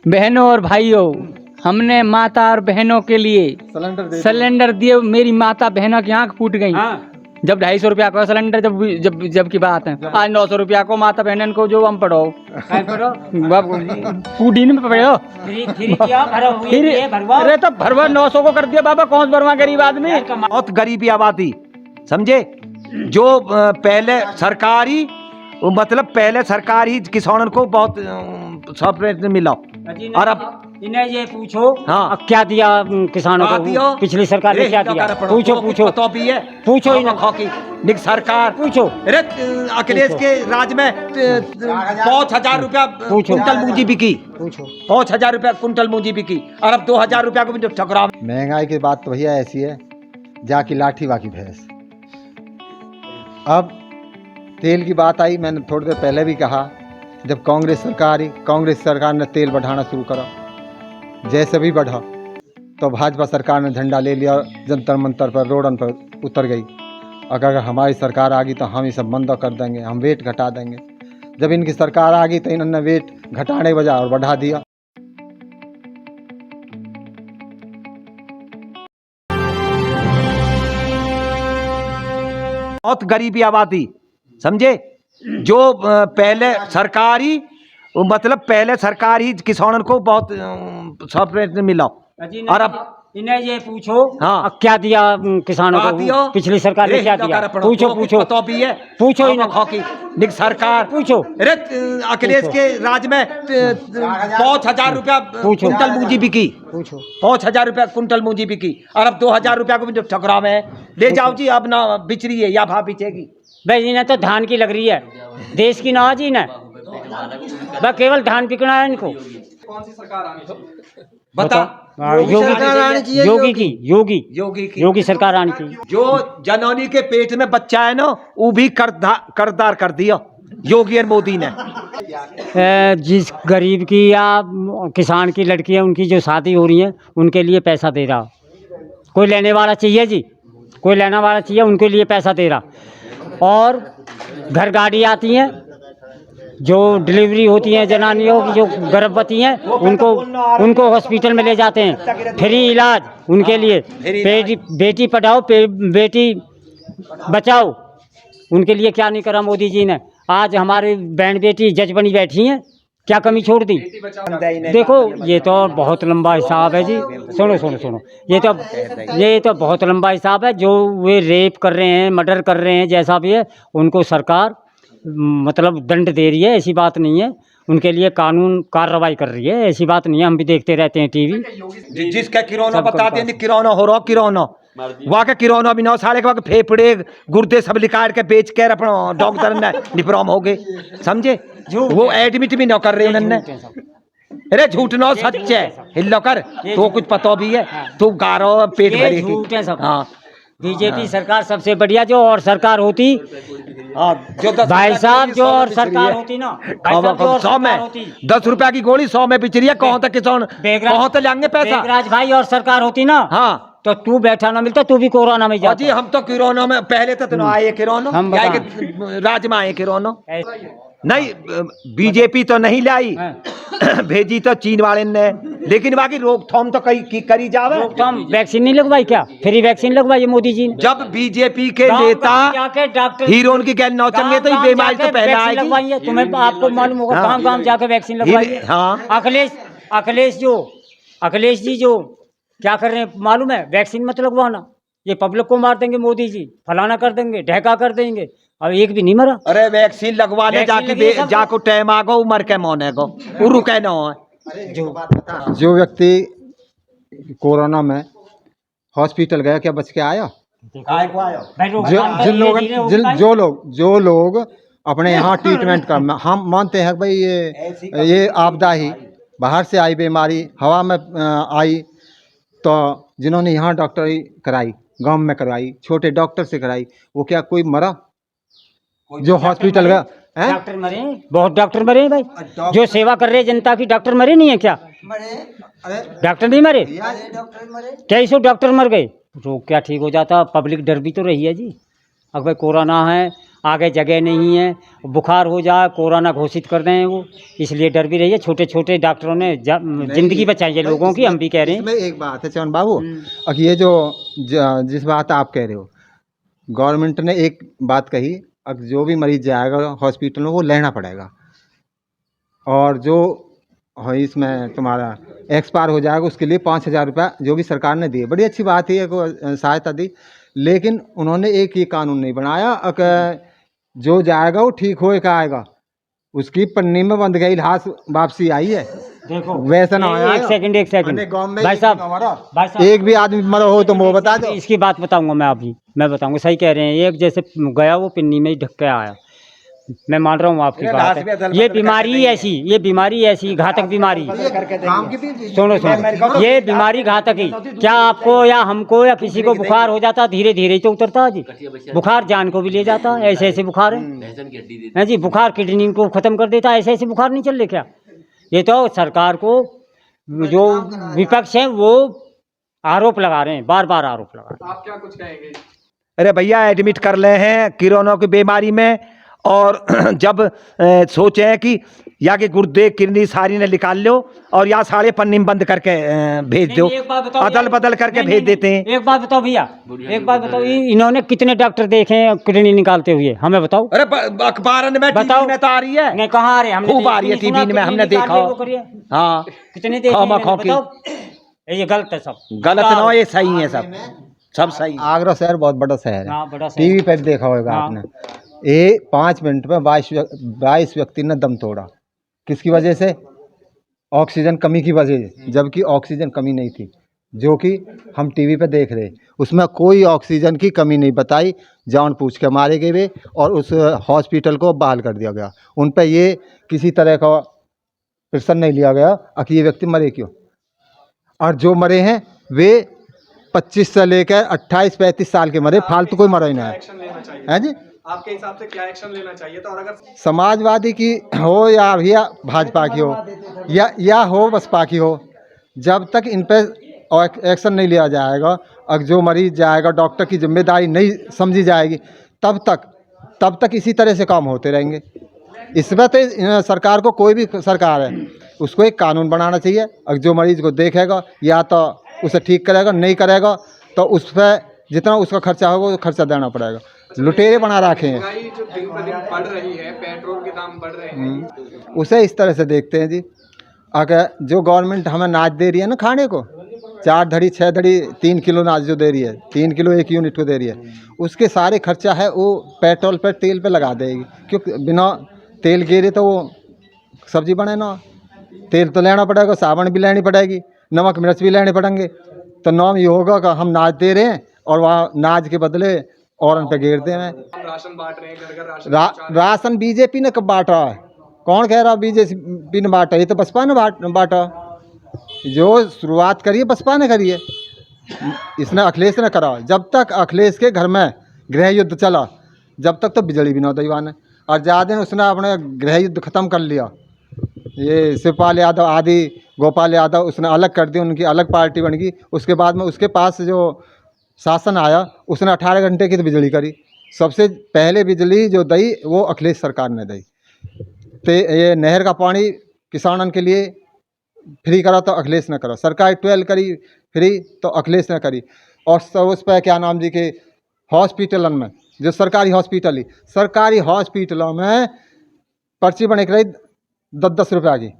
बहनों और भाइयों, हमने माता और बहनों के लिए सिलेंडर दिए। मेरी माता बहनों की आंख फूट गई। जब 250 रुपया का सिलेंडर जब की बात है, आज 900 रुपया को माता बहनन को जो हम पढ़ो फूडी में पढ़ो। अरे तो भरवा 900 को कर दिया बाबा, कौन भरवा गरीब आदमी। बहुत गरीबी आबादी समझे। जो पहले सरकारी मतलब पहले सरकारी किसानों को बहुत सॉफ्टवेयर मिला और अब इन्हें ये पूछो हाँ क्या दिया किसानों को, पिछली सरकार ने क्या दिया। पूछो तो भी है, पूछो निक सरकार पूछो। अरे अखिलेश के राज में 5,000 रुपया कुंटल मूंजी बिकी, 5,000 रुपया कुंटल मूंजी बिकी और अब 2,000 रुपया को भी ठकरा। महंगाई की बात तो भैया ऐसी है जाकी लाठी बाकी भैंस। अब तेल की बात आई, मैंने थोड़ी देर पहले भी कहा, जब कांग्रेस सरकार ने तेल बढ़ाना शुरू करा, जैसे भी बढ़ा तो भाजपा सरकार ने झंडा ले लिया, जंतर मंतर पर रोडन पर उतर गई। अगर हमारी सरकार आ गई तो हम ये सब बंद कर देंगे, हम वेट घटा देंगे। जब इनकी सरकार आ गई तो इन्होंने वेट घटाने के बजाय और बढ़ा दिया। बहुत गरीबी आबादी समझे। जो पहले सरकारी मतलब पहले सरकारी किसानों को बहुत सॉफ्टवेयर मिला और अब इन्हें ये पूछो हाँ क्या दिया किसानों को, पिछली सरकार ने क्या दिया। पूछो तो भी है, पूछो निक सरकार पूछो। अरे अखिलेश के राज में 5,000 रुपया कुंटल मूंजी बिकी, 5,000 रुपया कुंटल मूंजी बिकी और अब 2,000 रुपया को भी ठकरा में ले जाओ जी। अब ना बिच रही है या भाव बिचेगी भाई। इन्हें तो धान की लग रही है, देश की ना जी ना, बस केवल धान बिकना है इनको। कौन सी सरकार आनी बता। योगी सरकार आनी चाहिए। जो जनौनी के पेट में बच्चा है ना वो भी करदार कर दिया योगी और मोदी ने। जिस गरीब की या किसान की लड़की है उनकी जो शादी हो रही है उनके लिए पैसा दे रहा। कोई लेने वाला चाहिए जी, कोई लेने वाला चाहिए, उनके लिए पैसा दे रहा। और घर गाड़ी आती हैं, जो डिलीवरी होती है जनानियों की, जो गर्भवती हैं उनको हॉस्पिटल में ले जाते हैं, फ्री इलाज उनके लिए। बेटी पढ़ाओ बेटी बचाओ, उनके लिए क्या नहीं करा मोदी जी ने। आज हमारी बहन बेटी जज बनी बैठी हैं, क्या कमी छोड़ दी। देखो ये तो बहुत लंबा हिसाब है जी। सुनो ये तो बहुत लंबा हिसाब है। जो वे रेप कर रहे हैं, मर्डर कर रहे हैं, जैसा भी है उनको सरकार मतलब दंड दे रही है, ऐसी बात नहीं है। उनके लिए कानून कार्रवाई कर रही है, ऐसी बात नहीं है। हम भी देखते रहते हैं टीवी। जिसका किरोना बताते हैं किरोना हो रहा, किरोना वहाँ के किरोना भी 9 साल के बाद फेफड़े गुर्दे सब लिकाट के बेच कर अपना डॉक्टर ने निपराम हो गए समझे। वो एडमिट भी न कर रहे उन्होंने। अरे झूठ ना सच है, हिल्लो कर तो कुछ पता भी है, तू गारो पेट भरे। हाँ बीजेपी सरकार सबसे बढ़िया। जो और सरकार होती भाई साहब, जो और सरकार होती ना, 10 रुपया की गोली 100 में बिच रही है। कौन तक किसान कौन तक लेंगे पैसा। राज भाई और सरकार होती ना, हाँ तो तू बैठा ना मिलता, तू भी कोरोना में जाता। जी हम तो कोरोना में पहले तो आए कोरोना, राज में आए कोरोना नहीं। बीजेपी तो नहीं लाई, भेजी तो चीन वाले ने, लेकिन बाकी रोकथाम तो करी जावे। रोकथाम वैक्सीन नहीं लगवाई क्या? फ्री वैक्सीन लगवाई मोदी जी ने। जब बीजेपी के नेता हीरो की गैल नौचंगे तो बीमारी तो पहले आएगी। तुम्हें आपको मालूम होगा गांव जाके वैक्सीन लगवाई। हाँ अखिलेश जी जो क्या कर रहे हैं मालूम है? वैक्सीन मत लगवाना, ये पब्लिक को मार देंगे मोदी जी, फलाना कर देंगे, ढहका कर देंगे। अब एक भी नहीं मरा। अरे वैक्सीन लगवाने जाको टाइम आ गो मर के मोने को रुके न हो। जो व्यक्ति कोरोना में हॉस्पिटल गया क्या बच के आया? जो लोग अपने यहाँ ट्रीटमेंट कर, हम मानते हैं भाई ये आपदा ही बाहर से आई बीमारी, हवा में आई, तो जिन्होंने यहाँ डॉक्टरी कराई, गांव में करवाई, छोटे डॉक्टर से कराई, वो क्या कोई मरा? जो हॉस्पिटल गया डॉक्टर मरे, बहुत डॉक्टर मरे भाई। जो सेवा कर रहे हैं जनता की, डॉक्टर मरे नहीं है क्या? डॉक्टर नहीं मरे, 2300 डॉक्टर मर गए। रोग क्या ठीक हो जाता? पब्लिक डर भी तो रही है जी। अब भाई कोरोना है आगे जगह नहीं है, बुखार हो जाए कोरोना घोषित कर रहे हैं वो, इसलिए डर भी रही है। छोटे छोटे डॉक्टरों ने जिंदगी बचाई है लोगों की, हम भी कह रहे हैं। इसमें एक बात है चौहान बाबू, अब ये जो जिस बात आप कह रहे हो, गवर्नमेंट ने एक बात कही, अब जो भी मरीज जाएगा हॉस्पिटल में वो लेना पड़ेगा, और जो इसमें तुम्हारा एक्सपायर हो जाएगा उसके लिए 5,000 रुपया जो भी सरकार ने दिए, बड़ी अच्छी बात है, को सहायता दी। लेकिन उन्होंने एक ये कानून नहीं बनाया जो जाएगा वो ठीक हो के आएगा, उसकी पन्नी में बंद गई, हाथ वापसी आई है। देखो वैसा ना हो। एक सेकंड भाई साहब, एक भी आदमी मरा हो तो वो बता दो। इसकी बात बताऊंगा मैं बताऊंगा, सही कह रहे हैं। एक जैसे गया वो पिन्नी में ही ढक के आया, मैं मान रहा हूँ आपकी बात है। ये बीमारी ऐसी घातक बीमारी, सुनो ये बीमारी घातक ही, क्या आपको या हमको या किसी को बुखार हो जाता धीरे धीरे तो उतरता जी, बुखार जान को भी ले जाता, ऐसे ऐसे बुखार है जी, बुखार किडनी को खत्म कर देता, ऐसे ऐसे बुखार नहीं चल रहे क्या? ये तो सरकार को जो विपक्ष है वो आरोप लगा रहे हैं, बार बार आरोप लगा रहे हैं। आप क्या कुछ कहेंगे? अरे भैया एडमिट कर ले हैं कोरोना की बीमारी में, और जब सोचे कि या कि गुर्दे किडनी सारी ने निकाल लो और या सारे पन्नी में बंद करके भेज दो, अदल बदल करके भेज देते हैं। एक बात बताओ भैया, एक बात बताओ, इन्होंने कितने डॉक्टर देखे हैं किडनी निकालते हुए, हमें बताओ। अरे अखबार में बताओ में तो आ रही है, नहीं कहाँ आ रहे हैं, खूब आ रही है टीवी में, हमने देखा। हाँ कितने देखे हैं, बताओ। ये गलत है, सब गलत ना, ये सही है, सब सही। आगरा शहर बहुत बड़ा शहर हाँ, है, बड़ा शहर। टीवी पर देखा होगा हाँ। आपने। 5 मिनट में 22 व्यक्ति ने दम तोड़ा, किसकी वजह से? ऑक्सीजन कमी की वजह से, जबकि ऑक्सीजन कमी नहीं थी, जो कि हम टीवी पे देख रहे। उसमें कोई ऑक्सीजन की कमी नहीं बताई, जान पूछ के मारे गए वे, और उस हॉस्पिटल को बहाल कर दिया गया। उन पर ये किसी तरह का प्रेशर नहीं लिया गया कि ये व्यक्ति मरे क्यों, और जो मरे हैं वे 25 से लेकर 28-35 साल के मरे, फालतू कोई मरा ही ना है। एक्शन लेना चाहिए है जी, आपके हिसाब से, क्या एक्शन लेना चाहिए था? और अगर समाजवादी की हो या भैया भाजपा की हो या हो बसपा की हो, जब तक इन पे एक्शन नहीं लिया जाएगा, और जो मरीज जाएगा डॉक्टर की जिम्मेदारी नहीं समझी जाएगी, तब तक इसी तरह से काम होते रहेंगे। इसमें तो सरकार को, कोई भी सरकार है, उसको एक कानून बनाना चाहिए, और जो मरीज को देखेगा या तो उसे ठीक करेगा, नहीं करेगा तो उस पर जितना उसका खर्चा होगा वो खर्चा देना पड़ेगा। लुटेरे बना रखे हैं। महंगाई जो दिन ब दिन बढ़ रही है, पेट्रोल के दाम बढ़ रहे हैं, उसे इस तरह से देखते हैं जी, अगर जो गवर्नमेंट हमें अनाज दे रही है ना खाने को, 4 धड़ी 6 धड़ी 3 किलो अनाज जो दे रही है, 3 किलो 1 यूनिट को दे रही है, उसके सारे खर्चा है वो पेट्रोल पर, तेल पे लगा देगी, क्योंकि बिना तेल गिरे तो वो सब्जी बने ना। तेल तो लेना पड़ेगा, साबुन भी लेनी पड़ेगी, नमक मिर्च भी लेने पड़ेंगे, तो नाम ये होगा कि हम नाज दे रहे हैं और वहाँ नाज के बदले और उन पे घेर दे रहे हैं। हम राशन बांट रहे हैं, घर घर राशन पहुंचा रहे हैं। राशन बीजेपी ने कब बांटा है? कौन कह रहा बीजेपी ने बांटा? ये तो बसपा ने बांटा। जो शुरुआत करी है बसपा ने करी है, इसने अखिलेश ने करा। जब तक अखिलेश के घर में गृह युद्ध चला, जब तक तो बिजली भी न दीवान है, और ज़्यादा उसने अपने गृह युद्ध ख़त्म कर लिया। ये शिवपाल यादव आदि गोपाल यादव उसने अलग कर दी, उनकी अलग पार्टी बन गई। उसके बाद में उसके पास जो शासन आया, उसने 18 घंटे की तो बिजली करी। सबसे पहले बिजली जो दी वो अखिलेश सरकार ने दी। तो ये नहर का पानी किसानों के लिए फ्री करा तो अखिलेश ने करा। सरकारी ट्वेल करी फ्री तो अखिलेश ने करी। और सब उस पर क्या नाम जी के हॉस्पिटलों में, जो सरकारी हॉस्पिटलों में पर्ची बने रही 10-10 रुपया की।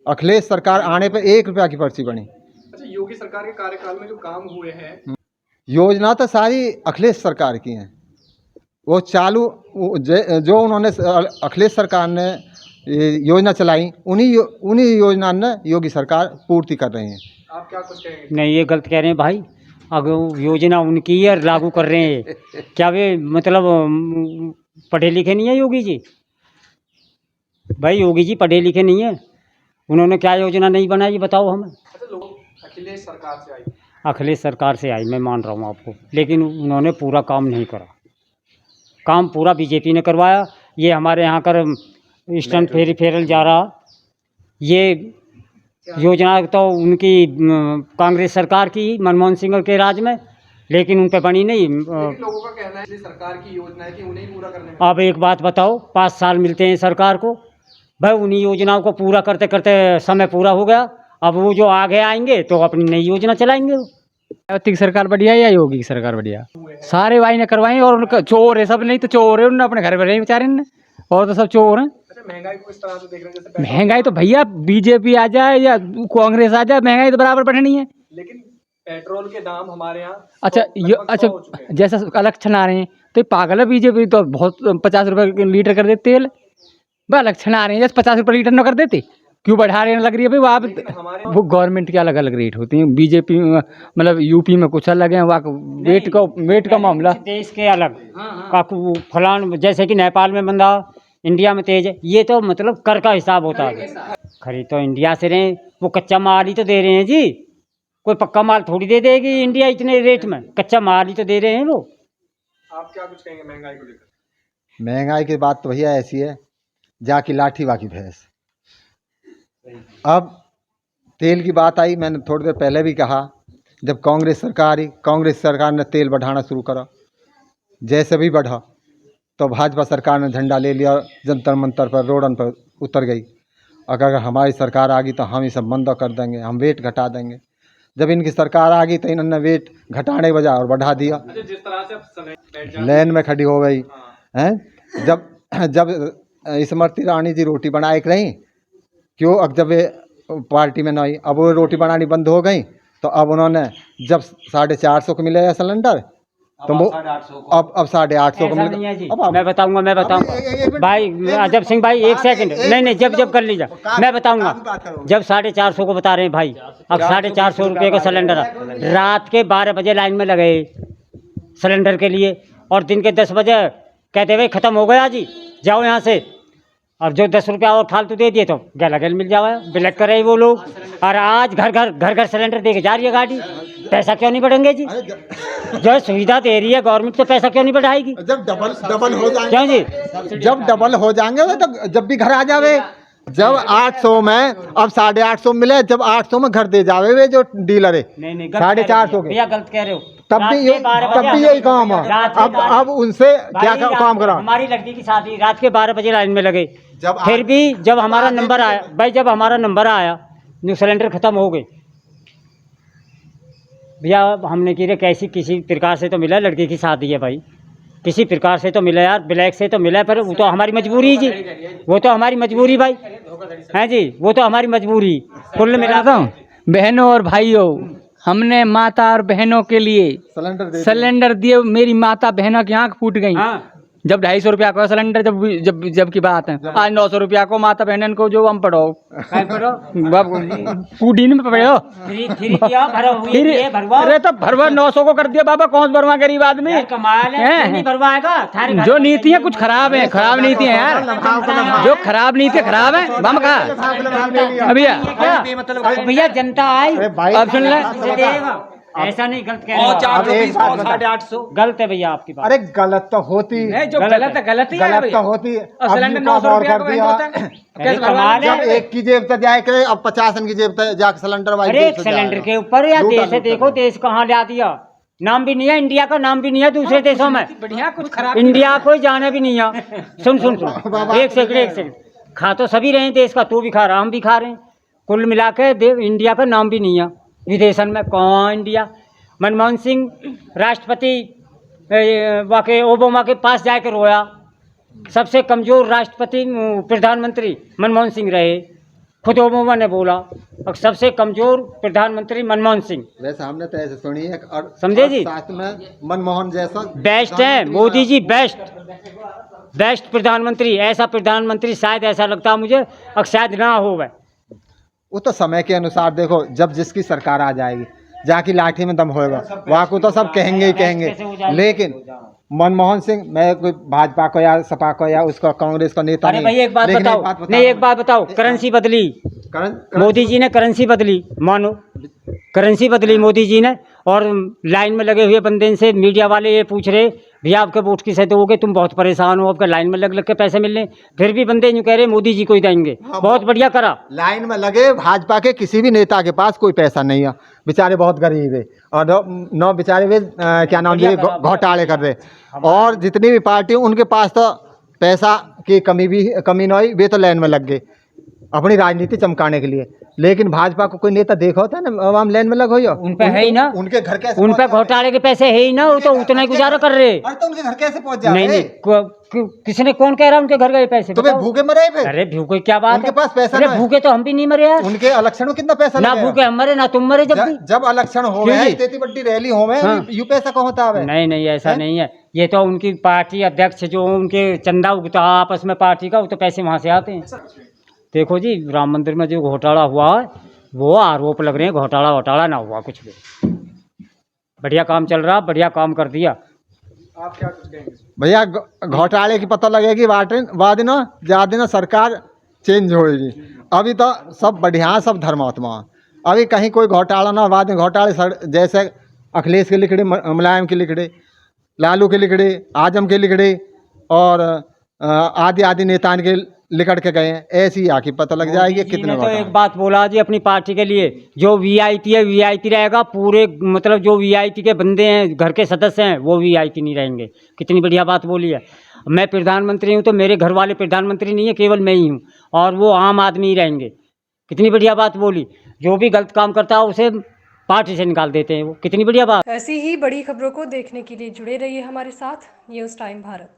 अखिलेश सरकार आने पर 1 रुपया की पर्ची बनी। अच्छा, योगी सरकार के कार्यकाल में जो काम हुए हैं, योजना तो सारी अखिलेश सरकार की हैं। वो चालू जो उन्होंने अखिलेश सरकार ने योजना चलाई, उन्हीं योजना ने योगी सरकार पूर्ति कर रही है। आप क्या कुछ कहेंगे? नहीं, ये गलत कह रहे हैं भाई। अगर योजना उनकी है, लागू कर रहे हैं, क्या वे मतलब पढ़े लिखे नहीं है योगी जी? भाई योगी जी पढ़े लिखे नहीं है, उन्होंने क्या योजना नहीं बनाई बताओ हमें। अच्छा, लोग अखिलेश सरकार से आई, अखिलेश सरकार से आई, मैं मान रहा हूँ आपको, लेकिन उन्होंने पूरा काम नहीं करा। काम पूरा बीजेपी ने करवाया। ये हमारे यहाँ कर ईस्टर्न फेरल जा रहा, ये योजना तो उनकी कांग्रेस सरकार की, मनमोहन सिंह के राज में, लेकिन उन पे बनी नहीं। लोगों का कहना है कि सरकार की योजना है कि उन्हें ही पूरा करने में अब एक बात बताओ, 5 साल मिलते हैं सरकार को, भाई उन्हीं योजनाओं को पूरा करते करते समय पूरा हो गया। अब वो जो आगे आएंगे तो अपनी नई योजना चलाएंगे। मायावती की सरकार बढ़िया है या योगी की सरकार बढ़िया? सारे भाई ने करवाई, और उनका चोर है सब, नहीं तो चोर है, उन्होंने अपने घर में रहे बेचारे ने, और तो सब चोर हैं। अच्छा, महंगाई को इस तरह से देख रहे हैं जैसे महंगाई तो भैया बीजेपी आ जाए या कांग्रेस आ जाए, महंगाई तो बराबर बढ़नी है। लेकिन पेट्रोल के दाम हमारे यहाँ अच्छा ये अच्छा जैसा इलेक्शन आ रहे हैं तो ये पागल है बीजेपी, तो बहुत 50 रुपए लीटर कर देते तेल। भाई इलेक्शन आ रहे हैं जैसे 50 रुपए लीटर न कर देते, क्यों बढ़ा रहे हैं लग रही है भाई? वो आप वो गवर्नमेंट की अलग अलग रेट होती हैं, बीजेपी मतलब यूपी में कुछ अलग है, वहाँ वेट का मामला देश के अलग काकू फलान, जैसे कि नेपाल में बंदा, इंडिया में तेज है, ये तो मतलब कर का हिसाब होता है। खरीद तो इंडिया से रहे, वो कच्चा माल ही तो दे रहे हैं जी, कोई पक्का माल थोड़ी दे देगी इंडिया इतने रेट में, कच्चा माल ही तो दे रहे हैं वो। आप क्या कुछ कहेंगे महंगाई को लेकर? महंगाई की बात तो भैया ऐसी है, जाकी लाठी बाकी भैंस। अब तेल की बात आई, मैंने थोड़ी देर पहले भी कहा, जब कांग्रेस सरकार ने तेल बढ़ाना शुरू करा, जैसे भी बढ़ा तो भाजपा सरकार ने झंडा ले लिया, जंतर मंतर पर रोडन पर उतर गई। अगर हमारी सरकार आ गई तो हम ये सब बंद कर देंगे, हम वेट घटा देंगे। जब इनकी सरकार आ गई तो इन्होंने वेट घटाने के बजाय और बढ़ा दिया, जिस तरह से अब समय लाइन में खड़ी हो गई हैं। जब स्मृति ईरानी जी रोटी बनाए रही, क्यों? अब जब वे पार्टी में नहीं, अब वो रोटी बनानी बंद हो गई, तो अब उन्होंने जब 450 को मिलेगा सिलेंडर, तो वो अब 850 को ऐसा नहीं है जी। अब मैं बताऊंगा भाई अजब सिंह भाई, एक सेकंड, नहीं जब कर लीजिए, मैं बताऊंगा। जब 450 को बता रहे हैं भाई, अब 450 रुपये का सिलेंडर है। रात के 12 बजे लाइन में लगे सिलेंडर के लिए, और दिन के 10 बजे कहते भाई ख़त्म हो गया जी, जाओ यहाँ से। अब जो 10 रुपया और फालतू दे दिए तो गला गल मिल जाओ, ब्लैक कर रहे वो लोग। और आज घर घर सिलेंडर दे के जा रही है गाड़ी, पैसा क्यों नहीं बढ़ेंगे जी? जो सुविधा दे रही है गवर्नमेंट, तो पैसा क्यों नहीं बढ़ाएगी? जब डबल हो जाएंगे, क्यों जी? जब डबल हो जाएंगे तो जब भी घर आ जावे, जब 800 में अब 850 मिले, जब 800 में घर दे जावे वे जो डीलर है, नहीं 450 के, भैया गलत कह रहे हो। तब भी यही काम है। अब उनसे क्या काम करा? हमारी लड़की की शादी रात के 12 बजे लाइन में लगे, जब फिर भी जब हमारा नंबर आया भाई, जब हमारा नंबर आया जो सिलेंडर खत्म हो गए भैया, हमने कि कैसी किसी प्रकार से तो मिला, लड़की की शादी है भाई, किसी प्रकार से तो मिला यार, ब्लैक से तो मिला, पर वो तो हमारी मजबूरी जी, वो तो हमारी मजबूरी भाई हैं जी, वो तो हमारी मजबूरी। कुल मिलाता हूँ बहनों और भाइयों, हमने माता और बहनों के लिए सिलेंडर दिए, मेरी माता बहनों की आंख फूट गई। जब 250 रुपया का सिलेंडर जब की बात है, आज 900 रुपया को माता बहन को जो हम पढ़ो पूडीन में पढ़ो, अरे तो भरवा 900 को कर दिया बाबा, कौन भरवा गरीब आदमी? जो नीति है कुछ खराब है, खराब नीति है यार, जो खराब नीति है खराब है। बम का भैया भैया जनता आई, अब सुन ले, ऐसा नहीं, गलत कह रहे हो। 850 गलत है भैया आपकी बात। अरे गलत तो होती है, जो गलत है गलत ही है, गलत तो होती है। अब सिलेंडर यूं काम और कर दिया, कमाल है। जब एक की जेब तक जाए करे, अब 50 की जेब तक जाके सिलेंडर वाली अरे सिलेंडर के ऊपर या देश है, देखो देश कहाँ ला दिया, नाम भी नहीं है इंडिया का, नाम भी नहीं है दूसरे देशों में, बढ़िया कुछ खराब इंडिया कोई जाना भी नहीं है। सुन एक सेकंड, खा तो सभी रहे हैं देश का, तू भी खा रहा, हम भी खा रहे हैं, कुल मिला के इंडिया का नाम भी नहीं है विदेशन में। कौन इंडिया? मनमोहन सिंह राष्ट्रपति वाके ओबामा के पास जाकर रोया, सबसे कमज़ोर राष्ट्रपति प्रधानमंत्री मनमोहन सिंह रहे, खुद ओबामा ने बोला, और सबसे कमज़ोर प्रधानमंत्री मनमोहन सिंह। वैसे हमने तो ऐसे सुनी है, और समझे जी, साथ में मनमोहन जैसा बेस्ट है मोदी जी, बेस्ट प्रधानमंत्री। ऐसा प्रधानमंत्री शायद, ऐसा लगता मुझे, और शायद ना हो वह। वो तो समय के अनुसार देखो, जब जिसकी सरकार आ जाएगी, जाकी लाठी में दम होएगा, वहाँ को तो सब कहेंगे ही कहेंगे। लेकिन मनमोहन सिंह, मैं कोई भाजपा को या सपा को या उसका कांग्रेस का नेता नहीं, भाई एक बात बताओ, करेंसी बदली, मोदी जी ने करेंसी बदली, मानो करेंसी बदली मोदी जी ने, और लाइन में लगे हुए बंदे से मीडिया वाले ये पूछ रहे भैया आपके वोट किसे दोगे, तुम बहुत परेशान हो, आपके लाइन में लग लग के पैसे मिल रहे हैं, फिर भी बंदे यूँ कह रहे मोदी जी को ही देंगे। बहुत बढ़िया करा। लाइन में लगे, भाजपा के किसी भी नेता के पास कोई पैसा नहीं है, बेचारे बहुत गरीब है, और नौ बेचारे वे क्या नाम ये घोटाले कर रहे, और जितनी भी पार्टी उनके पास तो पैसा की कमी नहीं हुई, वे तो लाइन में लग गए अपनी राजनीति चमकाने के लिए। लेकिन भाजपा को कोई नेता देखा होता है ना, आवाम लाइन में लग हो, उन पे है ही ना, उनके घर कैसे, उन पे घोटाले के पैसे है ही ना, वो तो उतना ही गुजारा कर रहे। अरे तो उनके घर कैसे पहुंच जाए? नहीं किसने, कौन कह रहा उनके घर गए पैसे? तो वे भूखे मरे फिर? अरे भूखे क्या बात, उनके पास पैसा अरे नहीं है। भूखे तो हम भी नहीं मरे यार, उनके इलेक्शन में कितना पैसा ना लगेगा? भूखे हम मरे ना तुम मरे। जब इलेक्शन हो क्यों गए, जी? इतनी बड़ी रैली हो गए, हाँ। यू पैसा कहाँ होता है? नहीं ऐसा नहीं है, ये तो उनकी पार्टी अध्यक्ष जो उनके चंदा उगता आपस में पार्टी का, वो तो पैसे वहाँ से आते हैं। देखो जी, राम मंदिर में जो घोटाला हुआ है वो आरोप लग रहे हैं, घोटाला ना हुआ कुछ भी, बढ़िया काम चल रहा, बढ़िया काम कर दिया। आप क्या कहेंगे? भैया घोटाले की पता लगेगी बाद ना ज्यादा ना सरकार चेंज होएगी। अभी तो सब बढ़िया, सब धर्मात्मा, अभी कहीं कोई घोटाला ना, बाद में घोटाले जैसे अखिलेश के लिखड़े, मुलायम के लिखड़े, लालू के लिखड़े, आजम के लिखड़े, और आदि नेता के लिकड़ के गए हैं, ऐसी आके पता लग जाएगी कितने। तो एक बात बोला जी अपनी पार्टी के लिए, जो वीआईपी है वीआईपी रहेगा, पूरे मतलब जो वीआईपी के बंदे हैं, घर के सदस्य हैं, वो वीआईपी नहीं रहेंगे। कितनी बढ़िया बात बोली है। मैं प्रधानमंत्री हूँ तो मेरे घर वाले प्रधानमंत्री नहीं है, केवल मैं ही हूँ, और वो आम आदमी ही रहेंगे। कितनी बढ़िया बात बोली। जो भी गलत काम करता है उसे पार्टी से निकाल देते हैं, वो कितनी बढ़िया बात। ऐसी ही बड़ी खबरों को देखने के लिए जुड़े रहिए हमारे साथ न्यूज़ टाइम भारत।